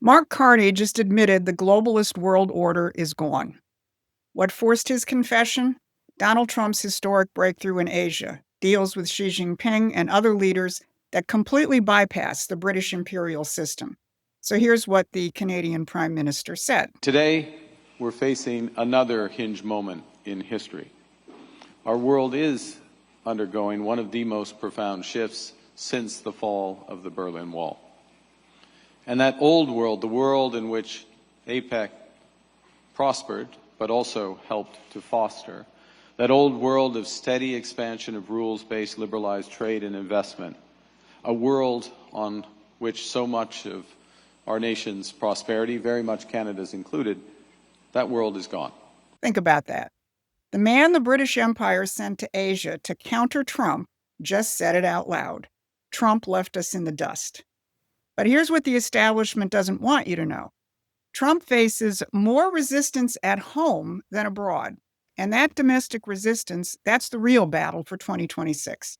Mark Carney just admitted the globalist world order is gone. What forced his confession? Donald Trump's historic breakthrough in Asia, deals with Xi Jinping and other leaders that completely bypass the British imperial system. So here's what the Canadian Prime Minister said. Today, we're facing another hinge moment in history. Our world is undergoing one of the most profound shifts since the fall of the Berlin Wall. And that old world, the world in which APEC prospered, but also helped to foster, that old world of steady expansion of rules-based liberalized trade and investment, a world on which so much of our nation's prosperity, very much Canada's included, that world is gone. Think about that. The man the British Empire sent to Asia to counter Trump just said it out loud. Trump left us in the dust. But here's what the establishment doesn't want you to know. Trump faces more resistance at home than abroad. And that domestic resistance, that's the real battle for 2026.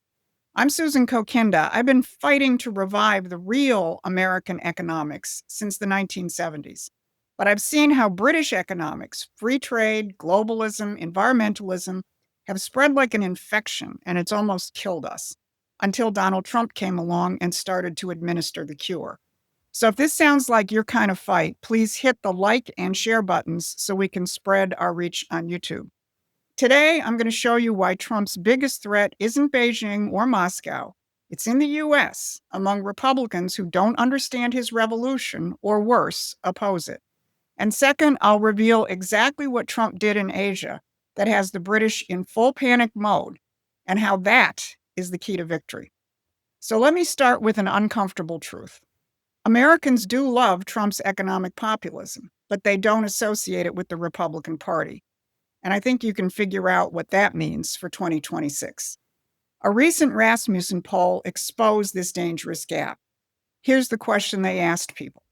I'm Susan Kokinda. I've been fighting to revive the real American economics since the 1970s. But I've seen how British economics, free trade, globalism, environmentalism have spread like an infection, and it's almost killed us until Donald Trump came along and started to administer the cure. So if this sounds like your kind of fight, please hit the like and share buttons so we can spread our reach on YouTube. Today, I'm going to show you why Trump's biggest threat isn't Beijing or Moscow. It's in the US, among Republicans who don't understand his revolution, or worse, oppose it. And second, I'll reveal exactly what Trump did in Asia that has the British in full panic mode, and how that is the key to victory. So let me start with an uncomfortable truth. Americans do love Trump's economic populism, but they don't associate it with the Republican Party. And I think you can figure out what that means for 2026. A recent Rasmussen poll exposed this dangerous gap. Here's the question they asked people.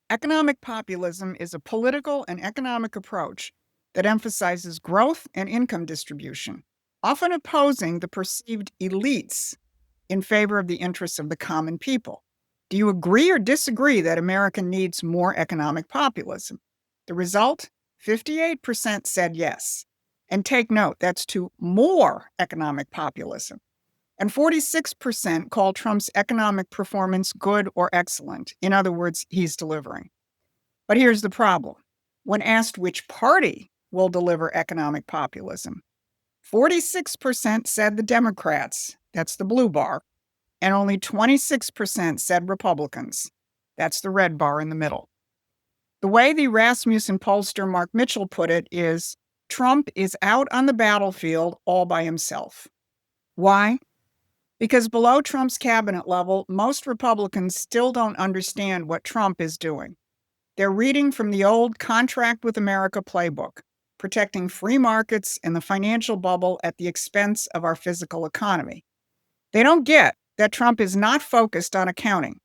Economic populism is a political and economic approach that emphasizes growth and income distribution, often opposing the perceived elites in favor of the interests of the common people. Do you agree or disagree that America needs more economic populism? The result? 58% said yes. And take note, that's to more economic populism. And 46% call Trump's economic performance good or excellent. In other words, he's delivering. But here's the problem. When asked which party will deliver economic populism, 46% said the Democrats, that's the blue bar, and only 26% said Republicans, that's the red bar in the middle. The way the Rasmussen pollster Mark Mitchell put it is, Trump is out on the battlefield all by himself. Why? Because below Trump's cabinet level, most Republicans still don't understand what Trump is doing. They're reading from the old Contract with America playbook, protecting free markets and the financial bubble at the expense of our physical economy. They don't get that Trump is not focused on accounting.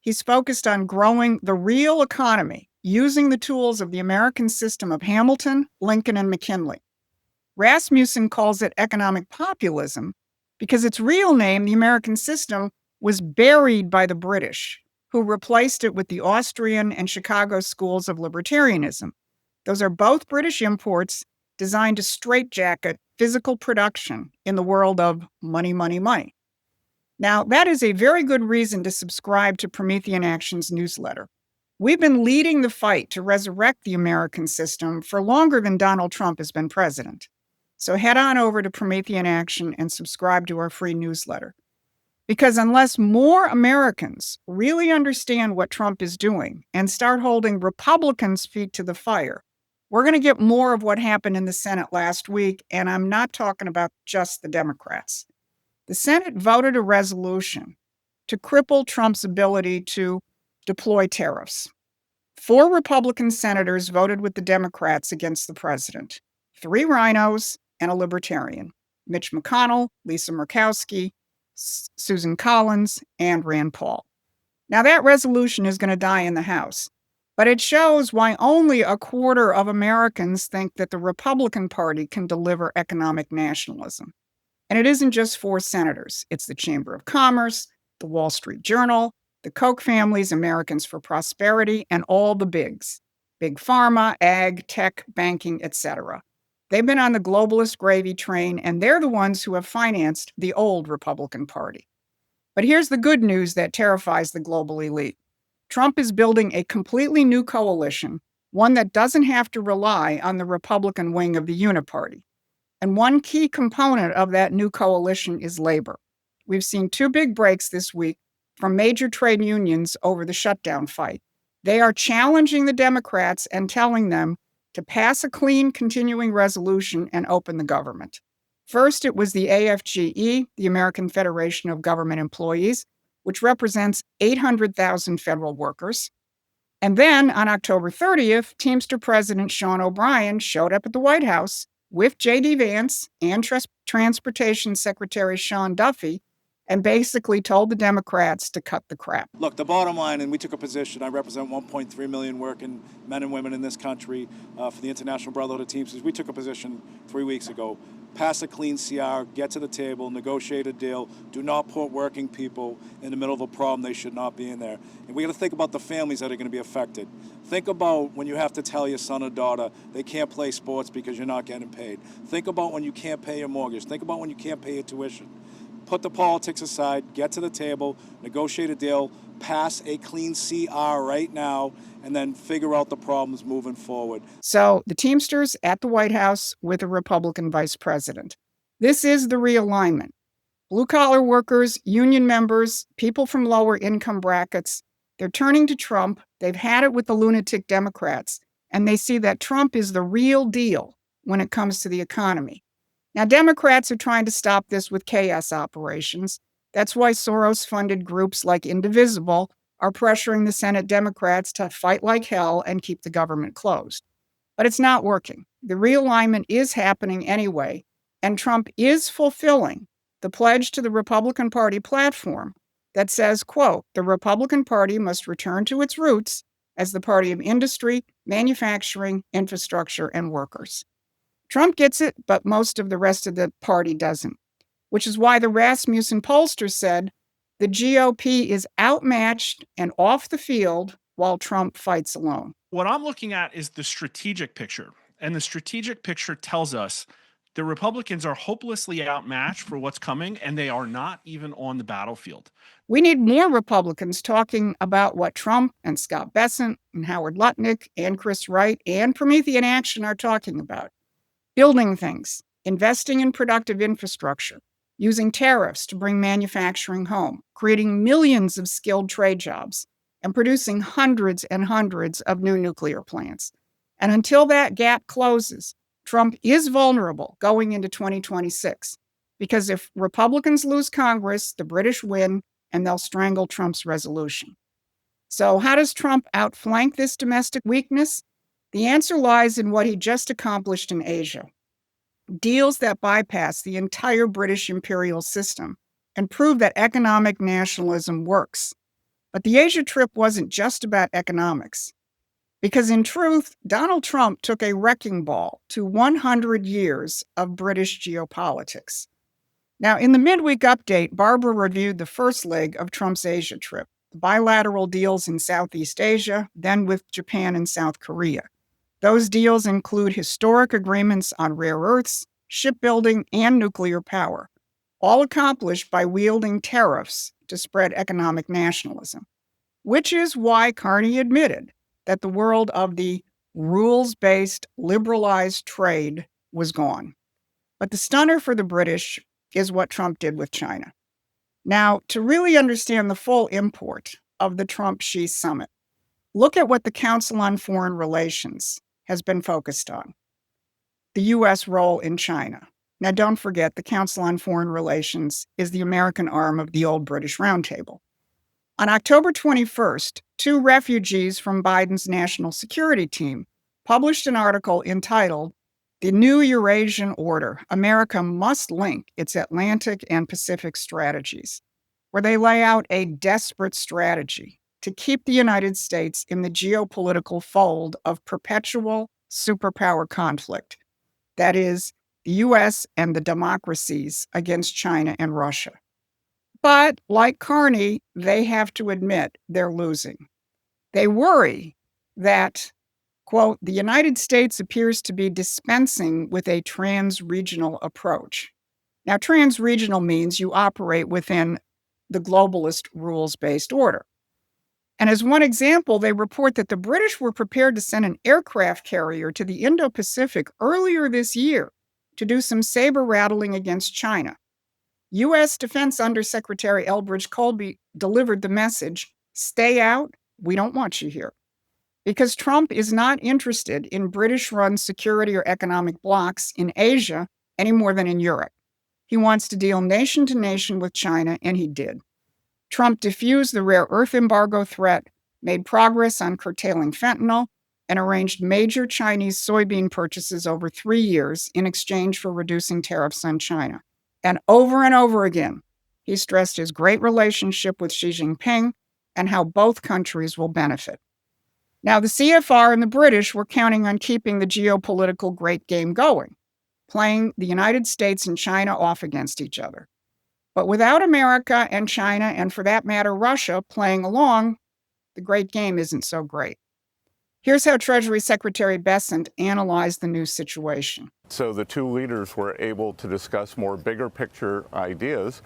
He's focused on growing the real economy, using the tools of the American system of Hamilton, Lincoln, and McKinley. Rasmussen calls it economic populism because its real name, the American system, was buried by the British, who replaced it with the Austrian and Chicago schools of libertarianism. Those are both British imports designed to straitjacket physical production in the world of money, money, money. Now, that is a very good reason to subscribe to Promethean Action's newsletter. We've been leading the fight to resurrect the American system for longer than Donald Trump has been president. So head on over to Promethean Action and subscribe to our free newsletter. Because unless more Americans really understand what Trump is doing and start holding Republicans' feet to the fire, we're going to get more of what happened in the Senate last week, and I'm not talking about just the Democrats. The Senate voted a resolution to cripple Trump's ability to deploy tariffs. 4 Republican senators voted with the Democrats against the president. 3 rhinos and a libertarian. Mitch McConnell, Lisa Murkowski, Susan Collins, and Rand Paul. Now that resolution is going to die in the House, but it shows why only a quarter of Americans think that the Republican Party can deliver economic nationalism. And it isn't just 4 senators. It's the Chamber of Commerce, the Wall Street Journal, the Koch families, Americans for Prosperity, and all the bigs, big pharma, ag, tech, banking, etc. They've been on the globalist gravy train, and they're the ones who have financed the old Republican Party. But here's the good news that terrifies the global elite. Trump is building a completely new coalition, one that doesn't have to rely on the Republican wing of the Uniparty. And one key component of that new coalition is labor. We've seen two big breaks this week from major trade unions over the shutdown fight. They are challenging the Democrats and telling them to pass a clean continuing resolution and open the government. First, it was the AFGE, the American Federation of Government Employees, which represents 800,000 federal workers. And then on October 30th, Teamster President Sean O'Brien showed up at the White House with J.D. Vance and Transportation Secretary Sean Duffy and basically told the Democrats to cut the crap. Look, the bottom line, and we took a position, I represent 1.3 million working men and women in this country for the International Brotherhood of Teamsters. We took a position 3 weeks ago. Pass a clean CR, get to the table, negotiate a deal. Do not put working people in the middle of a problem they should not be in there. And we got to think about the families that are going to be affected. Think about when you have to tell your son or daughter they can't play sports because you're not getting paid. Think about when you can't pay your mortgage. Think about when you can't pay your tuition. Put the politics aside, get to the table, negotiate a deal, pass a clean CR right now, and then figure out the problems moving forward. So the Teamsters at the White House with a Republican vice president. This is the realignment. Blue-collar workers, union members, people from lower income brackets, they're turning to Trump. They've had it with the lunatic Democrats, and they see that Trump is the real deal when it comes to the economy. Now, Democrats are trying to stop this with chaos operations. That's why Soros-funded groups like Indivisible are pressuring the Senate Democrats to fight like hell and keep the government closed. But it's not working. The realignment is happening anyway, and Trump is fulfilling the pledge to the Republican Party platform that says, quote, the Republican Party must return to its roots as the party of industry, manufacturing, infrastructure, and workers. Trump gets it, but most of the rest of the party doesn't, which is why the Rasmussen pollster said the GOP is outmatched and off the field while Trump fights alone. What I'm looking at is the strategic picture, and the strategic picture tells us the Republicans are hopelessly outmatched for what's coming, and they are not even on the battlefield. We need more Republicans talking about what Trump and Scott Bessent and Howard Lutnick and Chris Wright and Promethean Action are talking about. Building things, investing in productive infrastructure, using tariffs to bring manufacturing home, creating millions of skilled trade jobs, and producing hundreds and hundreds of new nuclear plants. And until that gap closes, Trump is vulnerable going into 2026, because if Republicans lose Congress, the British win, and they'll strangle Trump's resolution. So how does Trump outflank this domestic weakness? The answer lies in what he just accomplished in Asia. Deals that bypass the entire British imperial system and prove that economic nationalism works. But the Asia trip wasn't just about economics. Because in truth, Donald Trump took a wrecking ball to 100 years of British geopolitics. Now, in the midweek update, Barbara reviewed the first leg of Trump's Asia trip, the bilateral deals in Southeast Asia, then with Japan and South Korea. Those deals include historic agreements on rare earths, shipbuilding, and nuclear power, all accomplished by wielding tariffs to spread economic nationalism, which is why Carney admitted that the world of the rules-based, liberalized trade was gone. But the stunner for the British is what Trump did with China. Now, to really understand the full import of the Trump-Xi summit, look at what the Council on Foreign Relations has been focused on: the U.S. role in China. Now, don't forget, the Council on Foreign Relations is the American arm of the old British Roundtable. On October 21st, two refugees from Biden's national security team published an article entitled "The New Eurasian Order: America Must Link Its Atlantic and Pacific Strategies," where they lay out a desperate strategy to keep the United States in the geopolitical fold of perpetual superpower conflict. That is, the U.S. and the democracies against China and Russia. But like Carney, they have to admit they're losing. They worry that, quote, the United States appears to be dispensing with a trans-regional approach. Now, trans-regional means you operate within the globalist rules-based order. And as one example, they report that the British were prepared to send an aircraft carrier to the Indo-Pacific earlier this year to do some saber rattling against China. U.S. Defense Undersecretary Elbridge Colby delivered the message, stay out, we don't want you here. Because Trump is not interested in British-run security or economic blocs in Asia any more than in Europe. He wants to deal nation to nation with China, and he did. Trump diffused the rare earth embargo threat, made progress on curtailing fentanyl, and arranged major Chinese soybean purchases over 3 years in exchange for reducing tariffs on China. And over again, he stressed his great relationship with Xi Jinping and how both countries will benefit. Now, the CFR and the British were counting on keeping the geopolitical great game going, playing the United States and China off against each other. But without America and China, and for that matter, Russia, playing along, the great game isn't so great. Here's how Treasury Secretary Bessent analyzed the new situation. So the two leaders were able to discuss more bigger picture ideas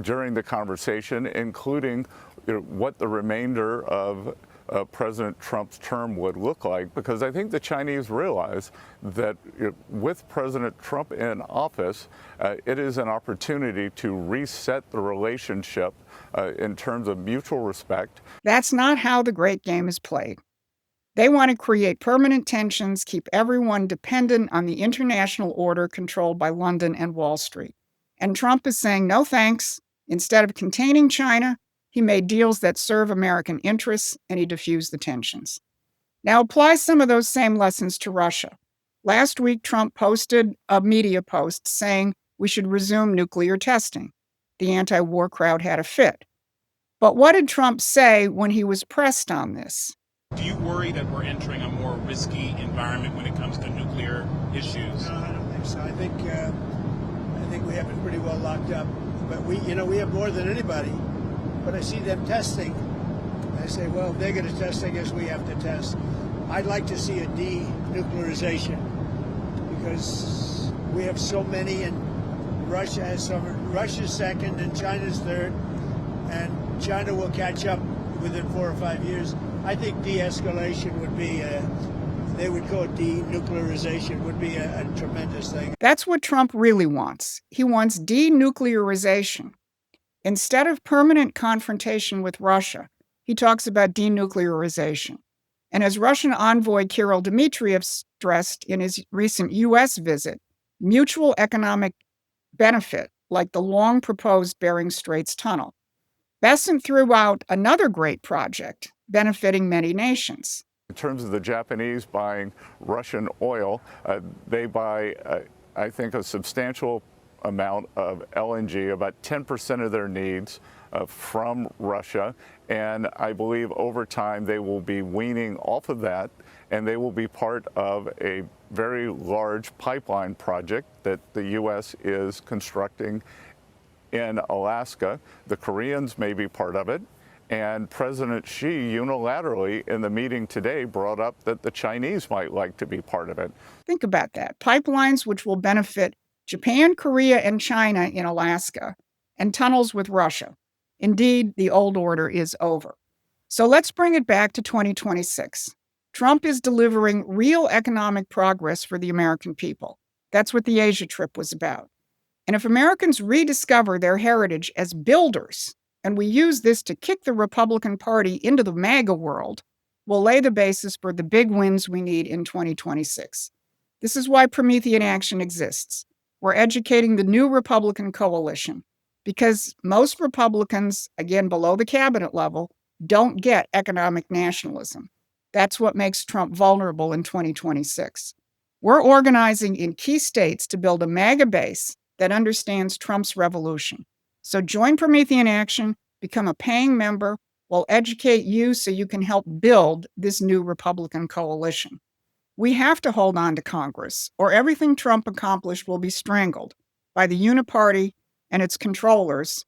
during the conversation, including what the remainder of President Trump's term would look like, because I think the Chinese realize that with President Trump in office, it is an opportunity to reset the relationship in terms of mutual respect. That's not how the great game is played. They want to create permanent tensions, keep everyone dependent on the international order controlled by London and Wall Street. And Trump is saying, no thanks. Instead of containing China, he made deals that serve American interests, and he diffused the tensions. Now apply some of those same lessons to Russia. Last week, Trump posted a media post saying we should resume nuclear testing. The anti-war crowd had a fit. But what did Trump say when he was pressed on this? Do you worry that we're entering a more risky environment when it comes to nuclear issues? No, I don't think so. I think we have it pretty well locked up. But we have more than anybody. But I see them testing. I say, well, if they're going to test, I guess we have to test. I'd like to see a denuclearization because we have so many, and Russia has some. Russia's second, and China's third, and China will catch up within 4 or 5 years. I think de-escalation would be, they would call it denuclearization, would be a tremendous thing. That's what Trump really wants. He wants denuclearization. Instead of permanent confrontation with Russia, he talks about denuclearization. And as Russian envoy Kirill Dmitriev stressed in his recent U.S. visit, mutual economic benefit, like the long-proposed Bering Straits tunnel. Bessent threw out another great project benefiting many nations. In terms of the Japanese buying Russian oil, they buy, I think, a substantial amount of LNG, about 10% of their needs from Russia. And I believe over time they will be weaning off of that, and they will be part of a very large pipeline project that the U.S. is constructing in Alaska. The Koreans may be part of it. And President Xi unilaterally in the meeting today brought up that the Chinese might like to be part of it. Think about that. Pipelines which will benefit Japan, Korea, and China in Alaska, and tunnels with Russia. Indeed, the old order is over. So let's bring it back to 2026. Trump is delivering real economic progress for the American people. That's what the Asia trip was about. And if Americans rediscover their heritage as builders, and we use this to kick the Republican Party into the MAGA world, we'll lay the basis for the big wins we need in 2026. This is why Promethean Action exists. We're educating the new Republican coalition because most Republicans, again, below the cabinet level, don't get economic nationalism. That's what makes Trump vulnerable in 2026. We're organizing in key states to build a MAGA base that understands Trump's revolution. So join Promethean Action, become a paying member. We'll educate you so you can help build this new Republican coalition. We have to hold on to Congress, or everything Trump accomplished will be strangled by the Uniparty and its controllers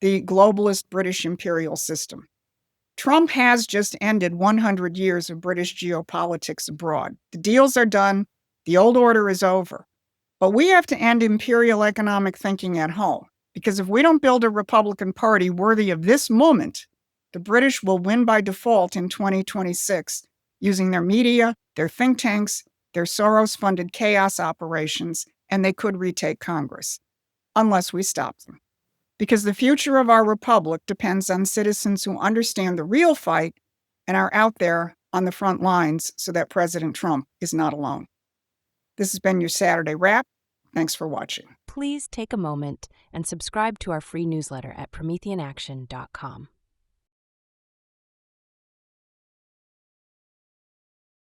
the globalist British imperial system. Trump has just ended 100 years of British geopolitics abroad. The deals are done. The old order is over. But we have to end imperial economic thinking at home, because if we don't build a Republican Party worthy of this moment, the British will win by default in 2026 using their media, their think tanks, their Soros-funded chaos operations, and they could retake Congress, unless we stop them. Because the future of our republic depends on citizens who understand the real fight and are out there on the front lines so that President Trump is not alone. This has been your Saturday Wrap. Thanks for watching. Please take a moment and subscribe to our free newsletter at prometheanaction.com.